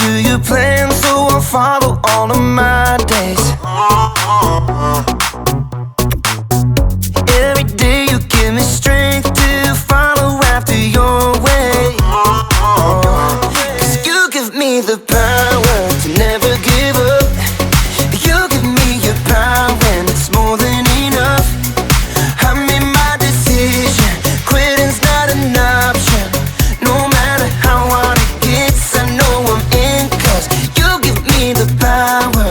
to your plan, so I'll follow all of my days. Every day you give me strength to follow after your way. 'Cause you give me the power to never give up. You give me your power and it's more than enough. I made my decision, quitting's not an option. No matter how hard it gets, I know I'm in, 'cause you give me the power.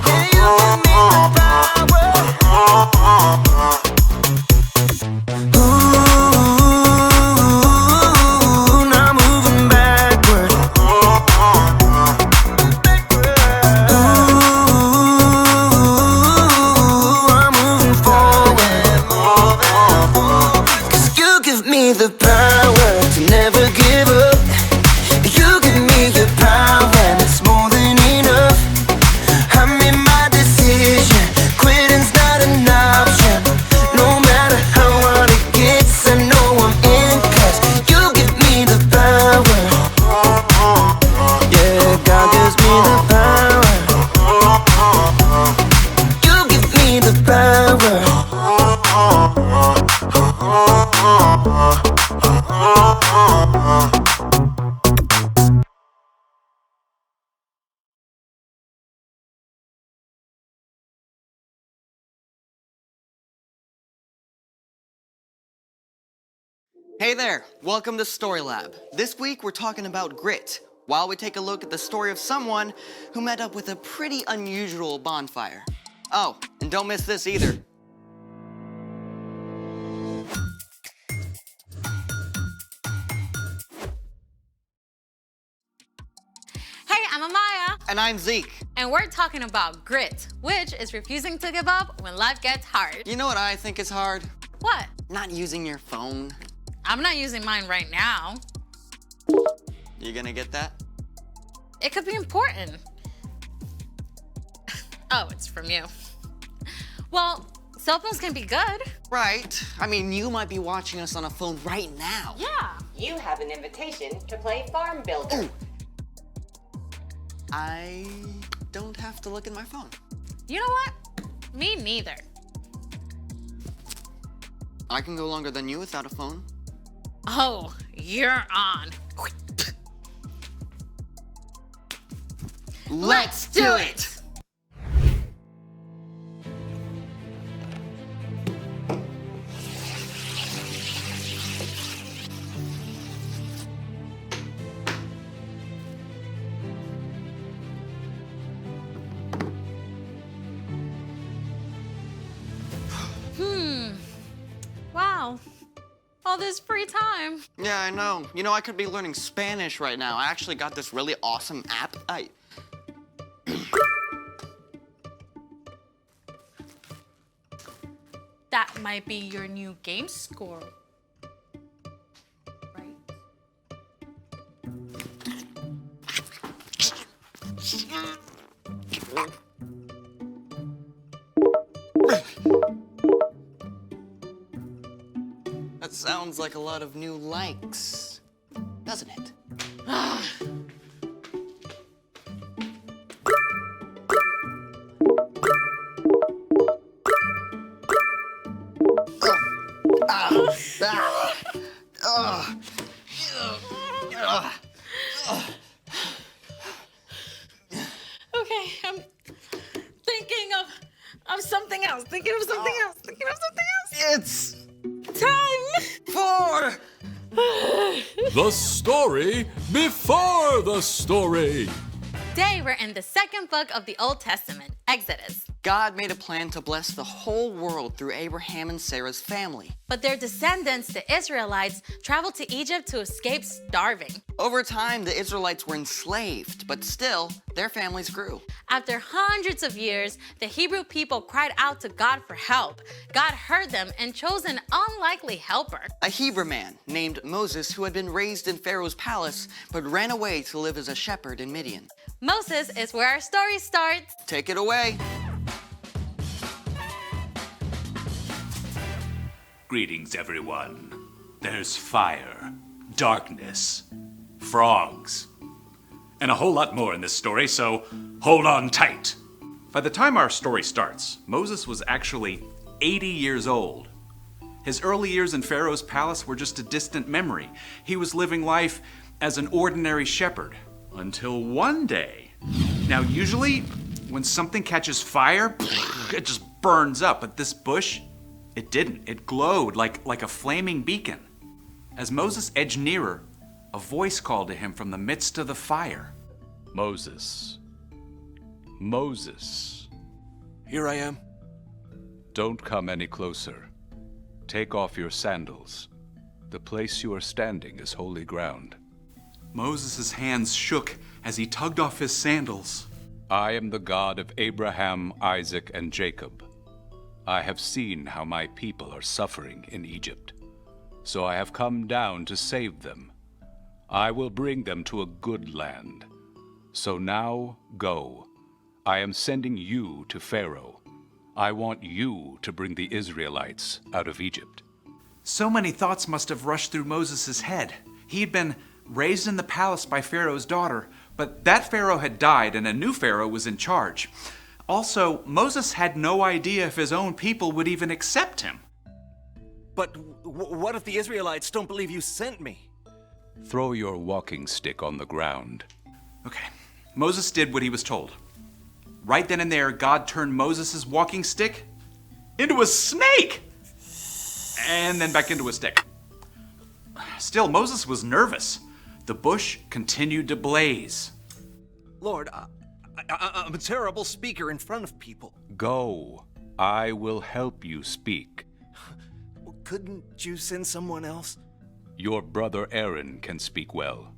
Yeah, you give me the power. Ooh, now moving backward. Ooh, I'm moving forward. 'Cause you give me the power to never give up. You give me your power and it's more than enough. I made my decision, quitting's not an option. No matter how hard it gets, I know I'm in, 'cause you give me the power. Yeah, God gives me the power. You give me the power. Hey there, welcome to Story Lab. This week we're talking about grit, while we take a look at the story of someone who met up with a pretty unusual bonfire. Oh, and don't miss this either. Hey, I'm Amaya, And I'm Zeke. and we're talking about grit, which is refusing to give up when life gets hard. You know what I think is hard? What? Not using your phone. I'm not using mine right now. You gonna get that? It could be important. Oh, it's from you. Well, cell phones can be good. Right. I mean, you might be watching us on a phone right now. Yeah. You have an invitation to play Farm Builder. Ooh. I don't have to look at my phone. You know what? Me neither. I can go longer than you without a phone. Oh, you're on. Let's do it! Wow. All this free time. Yeah, I know. You know, I could be learning Spanish right now. I actually got this really awesome app. That might be your new game score. Right? That sounds like a lot of new likes, doesn't it? Okay, I'm thinking of something else. Thinking of something else. It's Time! for The story before the story. Today we're in the second book of the Old Testament, Exodus. God made a plan to bless the whole world through Abraham and Sarah's family. But their descendants, the Israelites, traveled to Egypt to escape starving. Over time, the Israelites were enslaved, but still, their families grew. After hundreds of years, the Hebrew people cried out to God for help. God heard them and chose an unlikely helper. A Hebrew man named Moses who had been raised in Pharaoh's palace, but ran away to live as a shepherd in Midian. Moses is where our story starts. Take it away. Greetings, everyone. There's fire, darkness, frogs, and a whole lot more in this story, so hold on tight. By the time our story starts, Moses was actually 80 years old. His early years in Pharaoh's palace were just a distant memory. He was living life as an ordinary shepherd until one day. Now, usually, when something catches fire, it just burns up, but this bush, it didn't. It glowed like a flaming beacon. As Moses edged nearer, a voice called to him from the midst of the fire. Moses. Moses. Here I am. Don't come any closer. Take off your sandals. The place you are standing is holy ground. Moses' hands shook as he tugged off his sandals. I am the God of Abraham, Isaac, and Jacob. I have seen how my people are suffering in Egypt, so I have come down to save them. I will bring them to a good land. So now go. I am sending you to Pharaoh. I want you to bring the Israelites out of Egypt. So many thoughts must have rushed through Moses' head. He had been raised in the palace by Pharaoh's daughter, but that Pharaoh had died and a new Pharaoh was in charge. Also, Moses had no idea if his own people would even accept him. But what if the Israelites don't believe you sent me? Throw your walking stick on the ground. Okay, Moses did what he was told. Right then and there, God turned Moses' walking stick into a snake! And then back into a stick. Still, Moses was nervous. The bush continued to blaze. Lord, I'm a terrible speaker in front of people. Go. I will help you speak. Couldn't you send someone else? Your brother Aaron can speak well.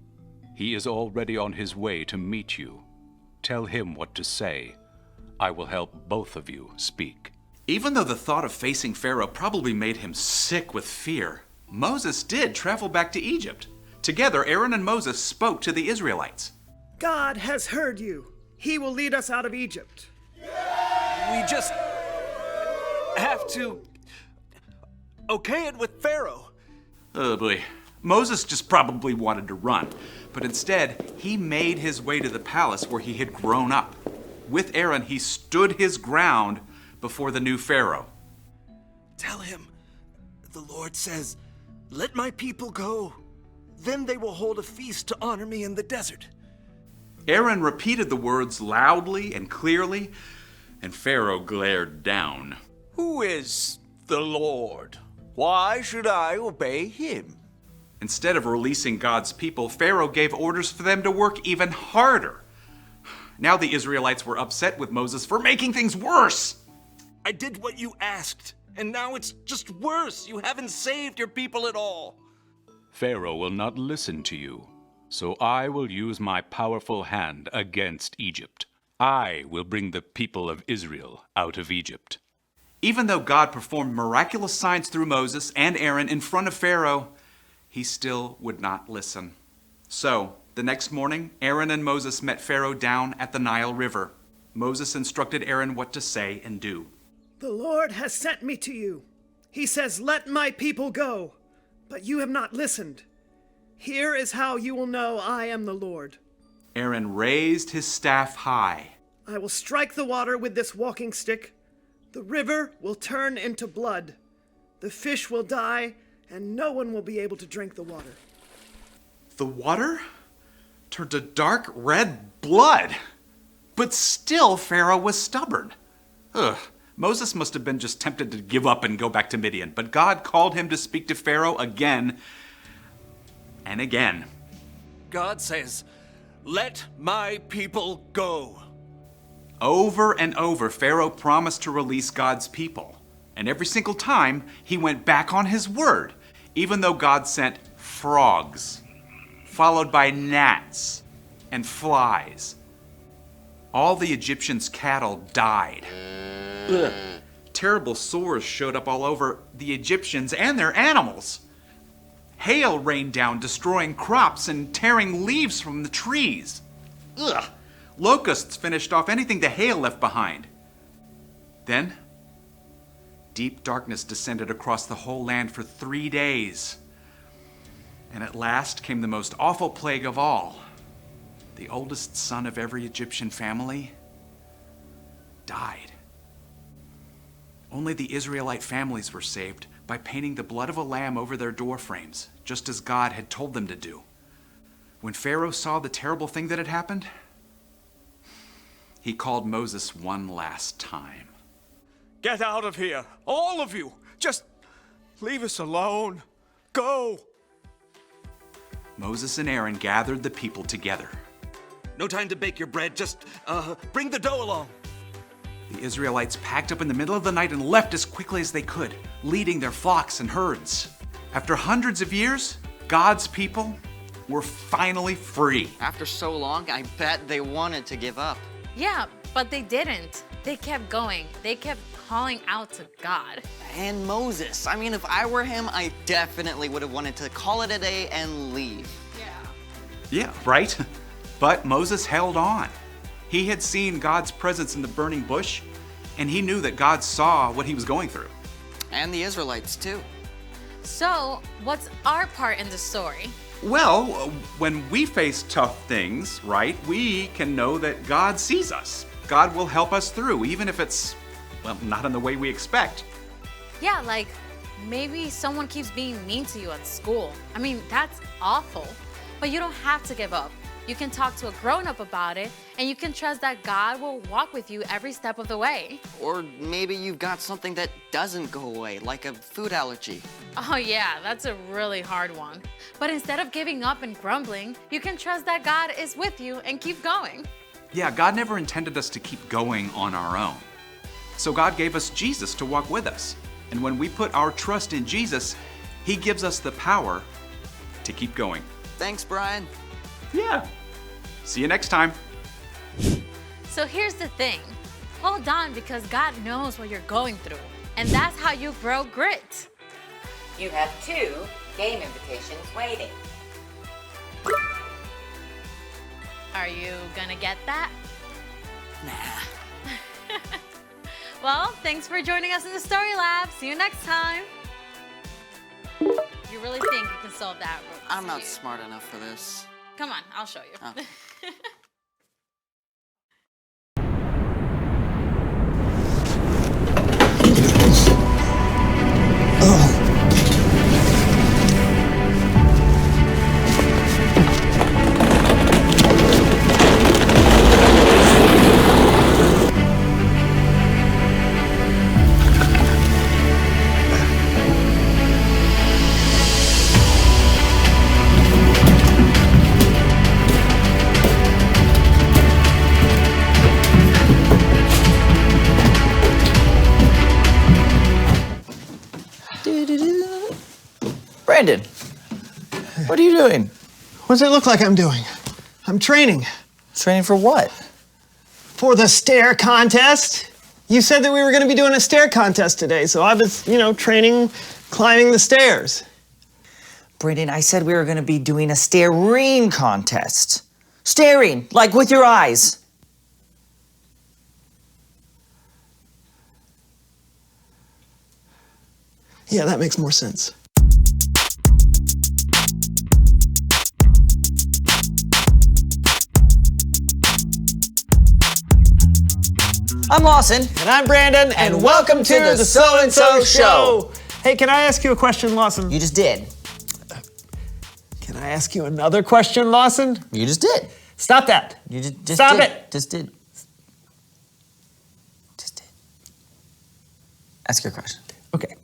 He is already on his way to meet you. Tell him what to say. I will help both of you speak. Even though the thought of facing Pharaoh probably made him sick with fear, Moses did travel back to Egypt. Together, Aaron and Moses spoke to the Israelites. God has heard you. He will lead us out of Egypt. We just have to okay it with Pharaoh. Oh boy. Moses just probably wanted to run, but instead, he made his way to the palace where he had grown up. With Aaron, he stood his ground before the new Pharaoh. Tell him, the Lord says, let my people go. Then they will hold a feast to honor me in the desert. Aaron repeated the words loudly and clearly, and Pharaoh glared down. Who is the Lord? Why should I obey him? Instead of releasing God's people, Pharaoh gave orders for them to work even harder. Now the Israelites were upset with Moses for making things worse. I did what you asked, and now it's just worse. You haven't saved your people at all. Pharaoh will not listen to you, so I will use my powerful hand against Egypt. I will bring the people of Israel out of Egypt. Even though God performed miraculous signs through Moses and Aaron in front of Pharaoh, he still would not listen. So, the next morning, Aaron and Moses met Pharaoh down at the Nile River. Moses instructed Aaron what to say and do. The Lord has sent me to you. He says, let my people go. But you have not listened. Here is how you will know I am the Lord. Aaron raised his staff high. I will strike the water with this walking stick. The river will turn into blood. The fish will die, and no one will be able to drink the water. The water turned to dark red blood. But still, Pharaoh was stubborn. Moses must have been just tempted to give up and go back to Midian, but God called him to speak to Pharaoh again and again. God says, let my people go. Over and over, Pharaoh promised to release God's people. And every single time, he went back on his word, even though God sent frogs, followed by gnats and flies. All the Egyptians' cattle died. Ugh. Terrible sores showed up all over the Egyptians and their animals. Hail rained down, destroying crops and tearing leaves from the trees. Ugh. Locusts finished off anything the hail left behind. Then, deep darkness descended across the whole land for 3 days. And at last came the most awful plague of all, the oldest son of every Egyptian family, died. Only the Israelite families were saved by painting the blood of a lamb over their door frames, just as God had told them to do. When Pharaoh saw the terrible thing that had happened, he called Moses one last time. Get out of here, all of you. Just leave us alone. Go. Moses and Aaron gathered the people together. No time to bake your bread. Just bring the dough along. The Israelites packed up in the middle of the night and left as quickly as they could, leading their flocks and herds. After hundreds of years, God's people were finally free. After so long, I bet they wanted to give up. Yeah, but they didn't. They kept going. They kept calling out to God. And Moses. I mean, if I were him, I definitely would have wanted to call it a day and leave. Yeah, right? But Moses held on. He had seen God's presence in the burning bush, and he knew that God saw what he was going through. And the Israelites, too. So, what's our part in the story? Well, when we face tough things, right, we can know that God sees us. God will help us through, even if it's, well, not in the way we expect. Yeah, like maybe someone keeps being mean to you at school. I mean, that's awful. But you don't have to give up. You can talk to a grown-up about it, and you can trust that God will walk with you every step of the way. Or maybe you've got something that doesn't go away, like a food allergy. Oh yeah, that's a really hard one. But instead of giving up and grumbling, you can trust that God is with you and keep going. Yeah, God never intended us to keep going on our own. So God gave us Jesus to walk with us. And when we put our trust in Jesus, he gives us the power to keep going. Thanks, Brian. Yeah. See you next time. So here's the thing. Hold on, because God knows what you're going through. And that's how you grow grit. You have 2 game invitations waiting. Are you gonna get that? Nah. Well, thanks for joining us in the Story Lab. See you next time. You really think you can solve that? I'm not smart enough for this. Come on, I'll show you. Oh. Brandon, what are you doing? What does it look like I'm doing? I'm training. Training for what? For the stair contest. You said that we were going to be doing a stair contest today, so I was, training, climbing the stairs. Brandon, I said we were going to be doing a staring contest. Staring, like with your eyes. Yeah, that makes more sense. I'm Lawson. And I'm Brandon, and welcome to the So-and-So Show. Hey, can I ask you a question, Lawson? You just did. Can I ask you another question, Lawson? You just did. Stop that. You just Stop did. it. Just did. Just did. Ask your question. Okay.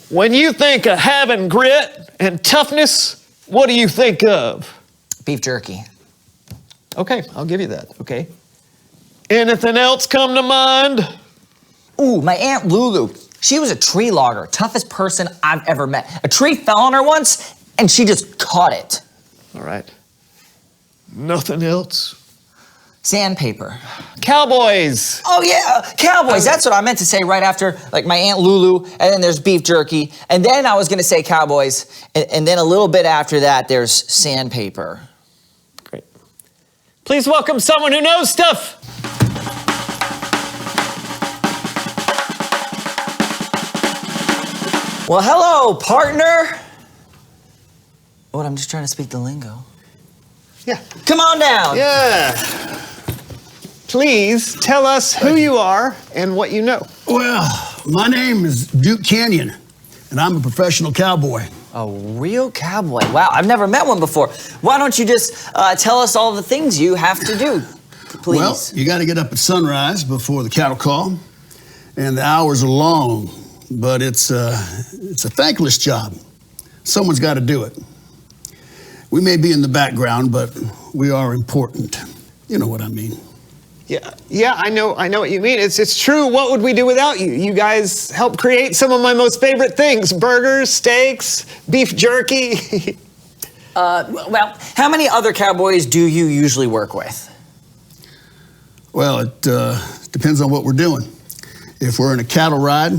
When you think of having grit and toughness, what do you think of? Beef jerky. Okay, I'll give you that, okay? Anything else come to mind? Ooh, my Aunt Lulu. She was a tree logger, toughest person I've ever met. A tree fell on her once, and she just caught it. All right. Nothing else? Sandpaper. Cowboys. Oh yeah, cowboys. That's what I meant to say right after, like, my Aunt Lulu, and then there's beef jerky, and then I was gonna say cowboys, and then a little bit after that, there's sandpaper. Great. Please welcome someone who knows stuff. Well, hello, partner. What, I'm just trying to speak the lingo. Yeah. Come on down. Yeah. Please tell us who you are and what you know. Well, my name is Duke Canyon, and I'm a professional cowboy. A real cowboy. Wow, I've never met one before. Why don't you just tell us all the things you have to do, please? Well, you got to get up at sunrise before the cattle call, and the hours are long, but it's a thankless job. Someone's got to do it. We may be in the background, but we are important. You know what I mean. Yeah, I know what you mean. It's true. What would we do without you? You guys help create some of my most favorite things: burgers, steaks, beef jerky. Well, how many other cowboys do you usually work with? Well, it depends on what we're doing. If we're in a cattle ride,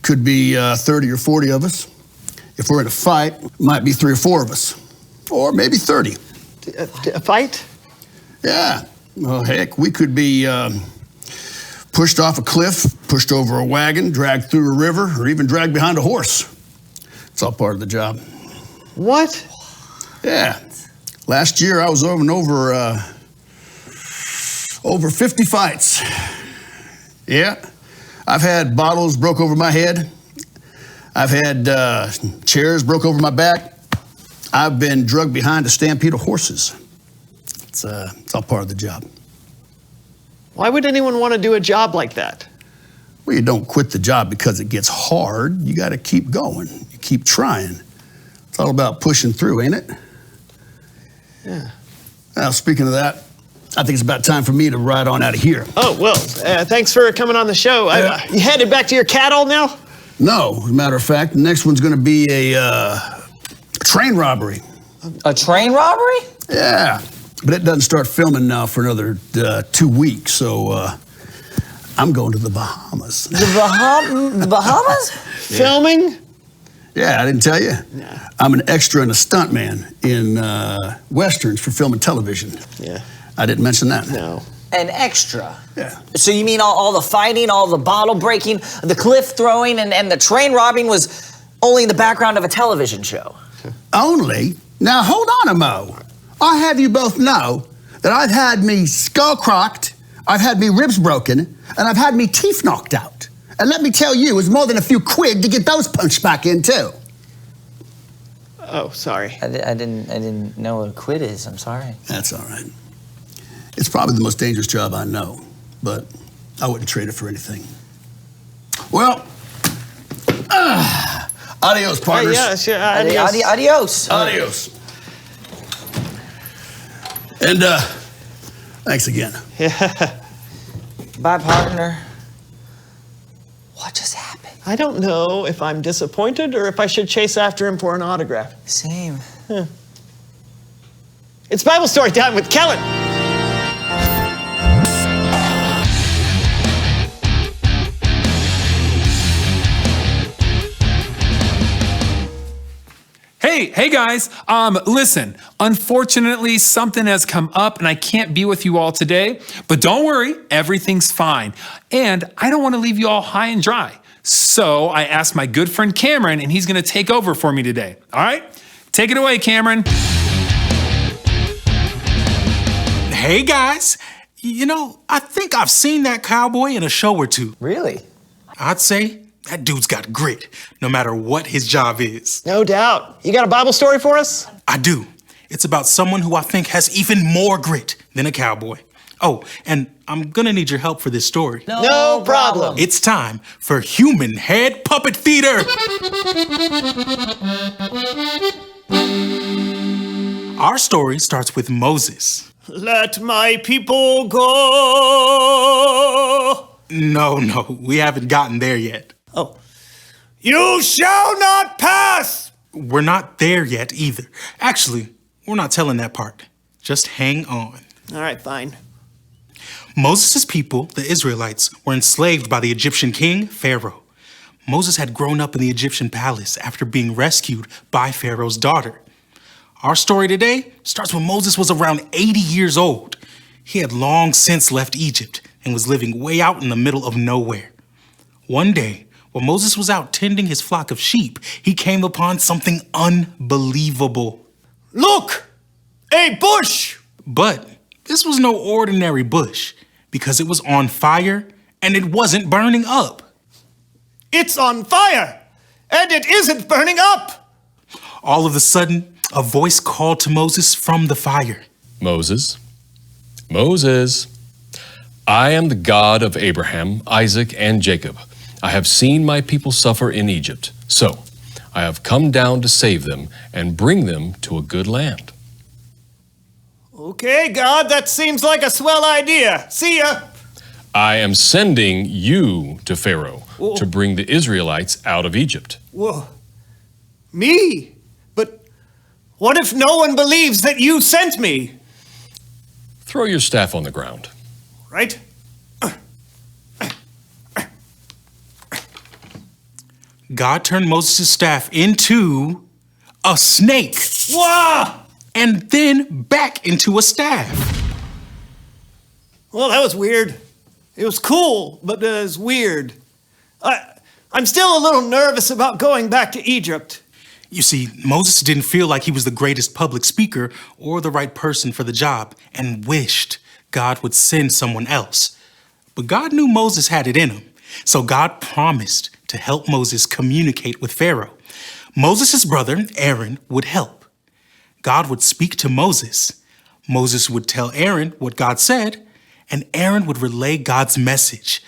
could be 30 or 40 of us. If we're in a fight, might be 3 or 4 of us, or maybe 30. A fight? Yeah. Well, heck, we could be pushed off a cliff, pushed over a wagon, dragged through a river, or even dragged behind a horse. It's all part of the job. What? Yeah. Last year, I was over 50 fights. Yeah. I've had bottles broke over my head. I've had chairs broke over my back. I've been drugged behind a stampede of horses. It's all part of the job. Why would anyone want to do a job like that? Well, you don't quit the job because it gets hard. You got to keep going. You keep trying. It's all about pushing through, ain't it? Yeah. Now, speaking of that, I think it's about time for me to ride on out of here. Oh, well, thanks for coming on the show. You headed back to your cattle now? No, as a matter of fact, the next one's going to be a train robbery. A train robbery? Yeah, but it doesn't start filming now for another 2 weeks, so I'm going to the Bahamas. The Bahamas? Yeah. Filming? Yeah, I didn't tell you. Nah. I'm an extra and a stuntman in Westerns for film and television. Yeah. I didn't mention that. No. An extra? Yeah. So you mean all the fighting, all the bottle breaking, the cliff throwing, and the train robbing was only in the background of a television show? Only? Now, hold on a mo. I have you both know that I've had me skull crocked, I've had me ribs broken, and I've had me teeth knocked out. And let me tell you, it was more than a few quid to get those punched back in, too. Oh, sorry. I didn't know what a quid is. I'm sorry. That's all right. It's probably the most dangerous job I know, but I wouldn't trade it for anything. Well, adios, partners. Yeah, sure. Adios. Adios. Adios. And thanks again. Yeah. Bye, partner. What just happened? I don't know if I'm disappointed or if I should chase after him for an autograph. Same. It's Bible story time with Kellen. Hey guys, listen, unfortunately something has come up and I can't be with you all today, but don't worry, everything's fine. And I don't want to leave you all high and dry. So I asked my good friend Cameron and he's going to take over for me today. All right? Take it away, Cameron. Hey guys, you know, I think I've seen that cowboy in a show or two. Really? I'd say that dude's got grit, no matter what his job is. No doubt. You got a Bible story for us? I do. It's about someone who I think has even more grit than a cowboy. Oh, and I'm gonna need your help for this story. No problem. It's time for Human Head Puppet Theater. Our story starts with Moses. Let my people go. No, we haven't gotten there yet. Oh. You shall not pass! We're not there yet either. Actually, we're not telling that part. Just hang on. All right, fine. Moses' people, the Israelites, were enslaved by the Egyptian king, Pharaoh. Moses had grown up in the Egyptian palace after being rescued by Pharaoh's daughter. Our story today starts when Moses was around 80 years old. He had long since left Egypt and was living way out in the middle of nowhere. One day, while Moses was out tending his flock of sheep, he came upon something unbelievable. Look! a bush! But this was no ordinary bush, because it was on fire and it wasn't burning up. It's on fire, and it isn't burning up! All of a sudden, a voice called to Moses from the fire. Moses, Moses, I am the God of Abraham, Isaac, and Jacob. I have seen my people suffer in Egypt, so I have come down to save them and bring them to a good land. Okay, God, that seems like a swell idea. See ya! I am sending you to Pharaoh to bring the Israelites out of Egypt. Whoa. Me? But what if no one believes that you sent me? Throw your staff on the ground. Right? God turned Moses' staff into a snake. Whoa! And then back into a staff. Well, that was weird. It was cool, but it was weird. I'm still a little nervous about going back to Egypt. You see, Moses didn't feel like he was the greatest public speaker or the right person for the job and wished God would send someone else. But God knew Moses had it in him, so God promised to help Moses communicate with Pharaoh. Moses' brother, Aaron, would help. God would speak to Moses. Moses would tell Aaron what God said, and Aaron would relay God's message.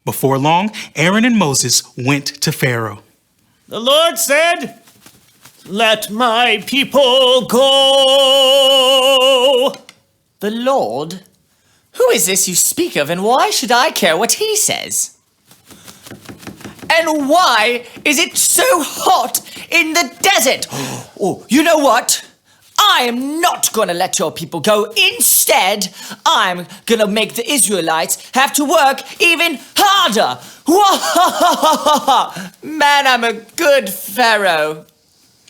Before long, Aaron and Moses went to Pharaoh. The Lord said, "Let my people go." The Lord? Who is this you speak of, and why should I care what he says? And why is it so hot in the desert? Oh, you know what? I am not going to let your people go. Instead, I'm going to make the Israelites have to work even harder. Man, I'm a good Pharaoh.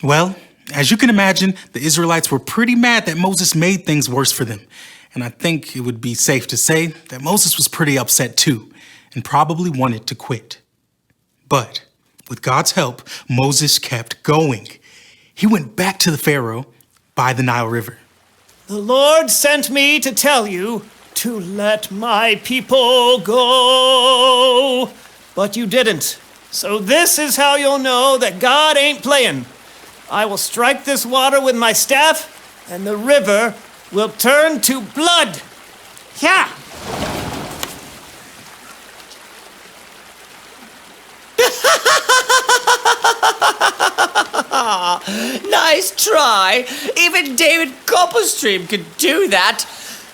Well, as you can imagine, the Israelites were pretty mad that Moses made things worse for them. And I think it would be safe to say that Moses was pretty upset too, and probably wanted to quit. But with God's help, Moses kept going. He went back to the Pharaoh by the Nile River. The Lord sent me to tell you to let my people go. But you didn't. So this is how you'll know that God ain't playing. I will strike this water with my staff, and the river will turn to blood. Yeah. Nice try. Even David Copperstream could do that.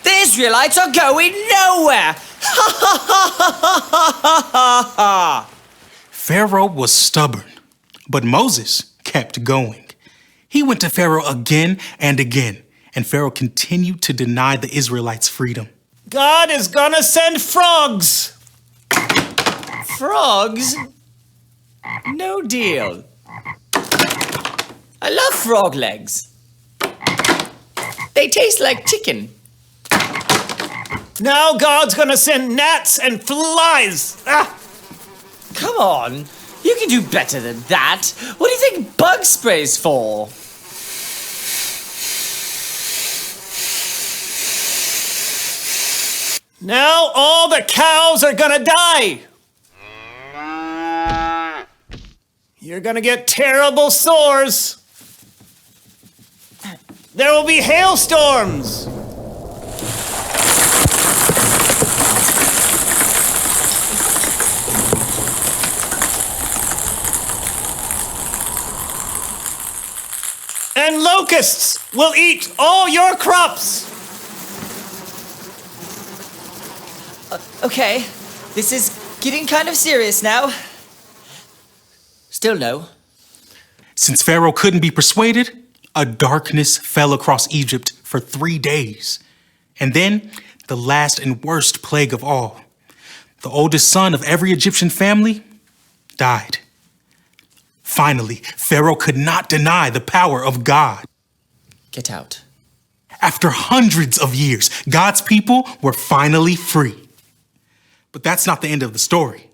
The Israelites are going nowhere. Pharaoh was stubborn, but Moses kept going. He went to Pharaoh again and again, and Pharaoh continued to deny the Israelites freedom. God is gonna send frogs. Frogs? No deal. I love frog legs. They taste like chicken. Now God's gonna send gnats and flies. Ah. Come on, you can do better than that. What do you think bug spray's for? Now all the cows are gonna die. You're gonna get terrible sores. There will be hailstorms. And locusts will eat all your crops. Okay, this is getting kind of serious now. Still no. Since Pharaoh couldn't be persuaded, a darkness fell across Egypt for 3 days. And then the last and worst plague of all. The oldest son of every Egyptian family died. Finally, Pharaoh could not deny the power of God. Get out. After hundreds of years, God's people were finally free. But that's not the end of the story.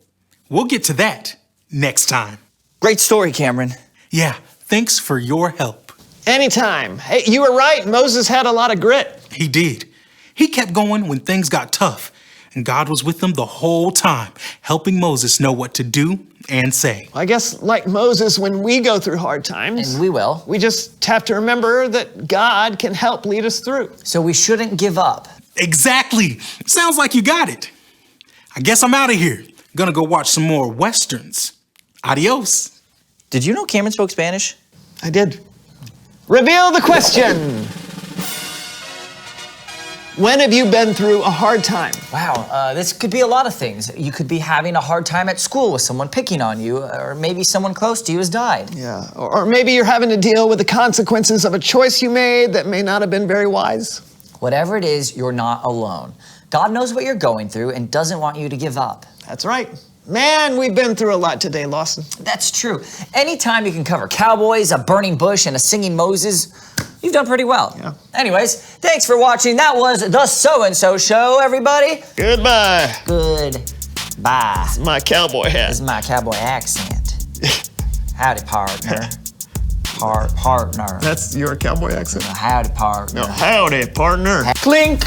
We'll get to that next time. Great story, Cameron. Yeah, thanks for your help. Anytime. Hey, you were right. Moses had a lot of grit. He did. He kept going when things got tough, and God was with him the whole time, helping Moses know what to do and say. I guess like Moses, when we go through hard times, And we will. we just have to remember that God can help lead us through. So we shouldn't give up. Exactly. Sounds like you got it. I guess I'm out of here. Gonna go watch some more Westerns. Adios. Did you know Cameron spoke Spanish? I did. Reveal the question. When have you been through a hard time? Wow, this could be a lot of things. You could be having a hard time at school with someone picking on you, or maybe someone close to you has died. Yeah, or maybe you're having to deal with the consequences of a choice you made that may not have been very wise. Whatever it is, you're not alone. God knows what you're going through and doesn't want you to give up. That's right. Man, we've been through a lot today, Lawson. That's true. Anytime you can cover cowboys, a burning bush, and a singing Moses, you've done pretty well. Yeah. Anyways, thanks for watching. That was the So-and-So Show, everybody. Goodbye. Goodbye. It's my cowboy hat. This is my cowboy accent. Howdy, partner. Partner. That's your cowboy accent? Howdy, partner. No, howdy, partner. Clink.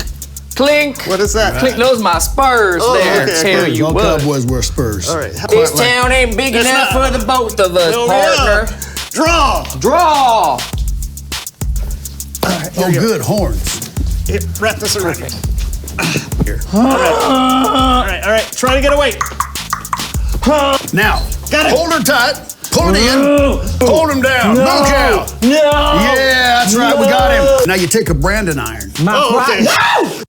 Clink. What is that? Clink, those my spurs there. Okay, Tell okay. you All what. cowboys wear spurs. All right. This town ain't big It's enough not. for the both of us, Over partner. here. Draw. Draw. Oh, good horns. Here, wrap this around me. Here. All right. Try to get away. Now, Got it. hold her tight. Pull it in. Hold him down. No. Knock out. No. Yeah, that's right. We got him. Now you take a branding iron. My Oh, okay. No!